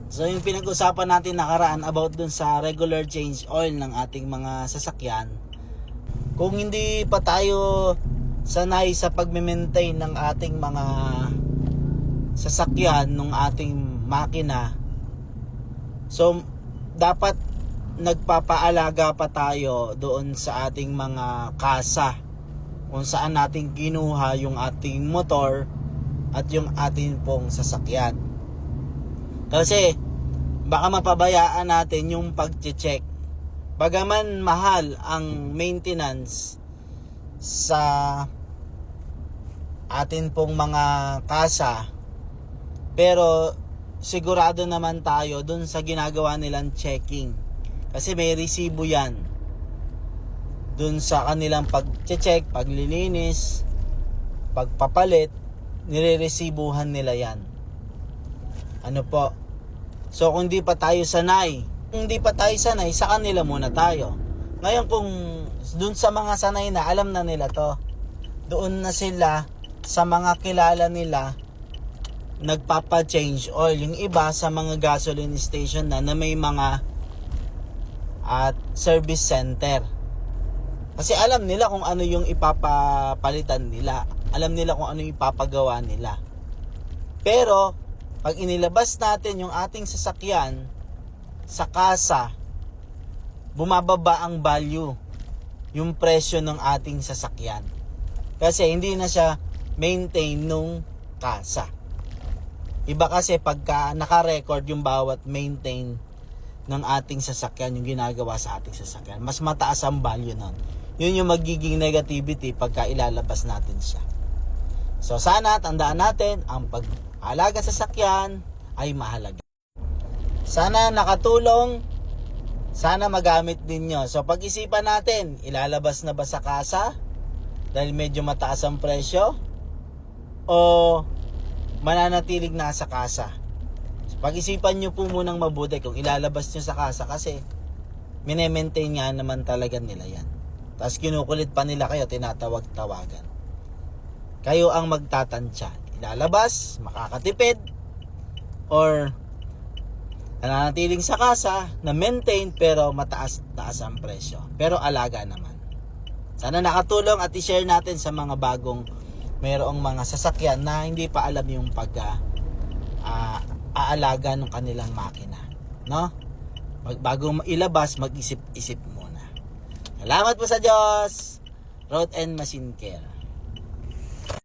So yung pinag-usapan natin nakaraan about dun sa regular change oil ng ating mga sasakyan, kung hindi pa tayo sanay sa pag-maintain ng ating mga sasakyan, ng ating makina, so dapat nagpapaalaga pa tayo doon sa ating mga kasa kung saan natin kinuha yung ating motor at yung ating pong sasakyan. Kasi baka mapabayaan natin yung pag-check. Bagaman mahal ang maintenance sa atin pong mga kasa, pero sigurado naman tayo dun sa ginagawa nilang checking. Kasi may resibo yan dun sa kanilang pag-check, paglilinis, pagpapalit, nire-resibuhan nila yan. Ano po? So kung di pa tayo sanay, sa kanila muna tayo. Ngayon kung dun sa mga sanay na, alam na nila to, doon na sila sa mga kilala nila nagpapa-change oil. Yung iba sa mga gasoline station na may mga at service center. Kasi alam nila kung ano yung ipapapalitan nila. Alam nila kung ano yung ipapagawa nila. Pero pag inilabas natin yung ating sasakyan sa kasa, bumababa ang value, yung presyo ng ating sasakyan. Kasi hindi na siya maintain nung kasa. Iba kasi pagka naka-record yung bawat maintain ng ating sasakyan, yung ginagawa sa ating sasakyan, mas mataas ang value nun. Yun yung magiging negativity pagka ilalabas natin siya. So sana tandaan natin, ang pag-alaga sa sasakyan ay mahalaga. Sana nakatulong, sana magamit din nyo. So pag-isipan natin, ilalabas na ba sa kasa dahil medyo mataas ang presyo, o mananatilig na sa kasa? So pag-isipan nyo po munang mabuti kung ilalabas nyo sa kasa, kasi mine-maintain nga naman talaga nila yan. Tapos kinukulit pa nila kayo, tinatawag-tawagan. Kayo ang magtatansya, ilalabas, makakatipid, or nananatiling sa kasa na maintain pero mataas-taas ang presyo, pero alaga naman. Sana nakatulong at i-share natin sa mga bagong mayroong mga sasakyan na hindi pa alam yung aalaga ng kanilang makina, no? Bago ilabas, mag-isip-isip muna. Salamat po sa Diyos. Road and Machine Care.